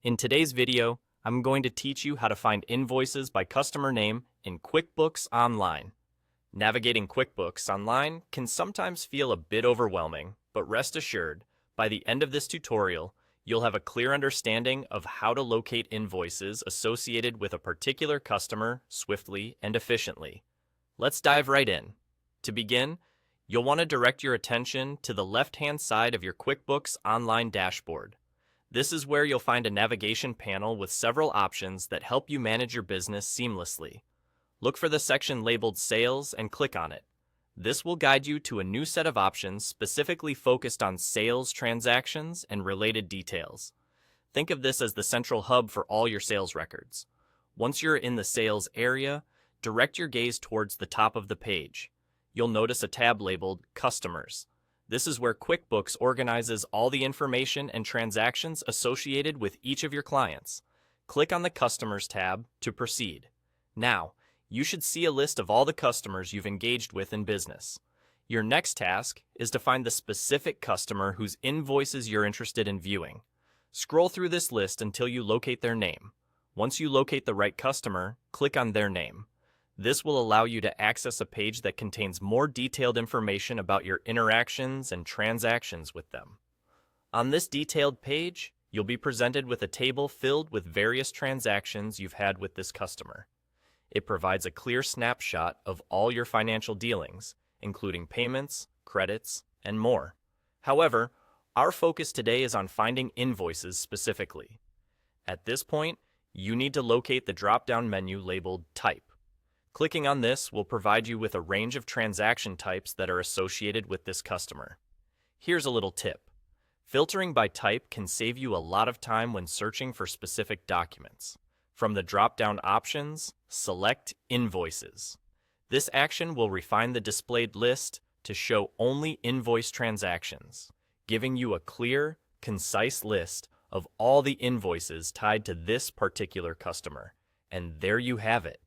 In today's video, I'm going to teach you how to find invoices by customer name in QuickBooks Online. Navigating QuickBooks Online can sometimes feel a bit overwhelming, but rest assured, by the end of this tutorial, you'll have a clear understanding of how to locate invoices associated with a particular customer swiftly and efficiently. Let's dive right in. To begin, you'll want to direct your attention to the left-hand side of your QuickBooks Online dashboard. This is where you'll find a navigation panel with several options that help you manage your business seamlessly. Look for the section labeled Sales and click on it. This will guide you to a new set of options specifically focused on sales transactions and related details. Think of this as the central hub for all your sales records. Once you're in the sales area, direct your gaze towards the top of the page. You'll notice a tab labeled Customers. This is where QuickBooks organizes all the information and transactions associated with each of your clients. Click on the Customers tab to proceed. Now, you should see a list of all the customers you've engaged with in business. Your next task is to find the specific customer whose invoices you're interested in viewing. Scroll through this list until you locate their name. Once you locate the right customer, click on their name. This will allow you to access a page that contains more detailed information about your interactions and transactions with them. On this detailed page, you'll be presented with a table filled with various transactions you've had with this customer. It provides a clear snapshot of all your financial dealings, including payments, credits, and more. However, our focus today is on finding invoices specifically. At this point, you need to locate the drop-down menu labeled Type. Clicking on this will provide you with a range of transaction types that are associated with this customer. Here's a little tip. Filtering by type can save you a lot of time when searching for specific documents. From the drop-down options, select Invoices. This action will refine the displayed list to show only invoice transactions, giving you a clear, concise list of all the invoices tied to this particular customer. And there you have it.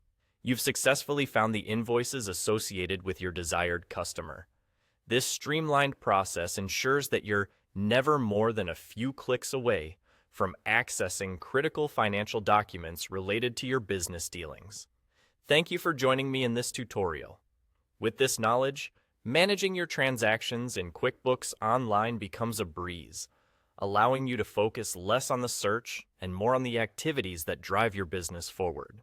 You've successfully found the invoices associated with your desired customer. This streamlined process ensures that you're never more than a few clicks away from accessing critical financial documents related to your business dealings. Thank you for joining me in this tutorial. With this knowledge, managing your transactions in QuickBooks Online becomes a breeze, allowing you to focus less on the search and more on the activities that drive your business forward.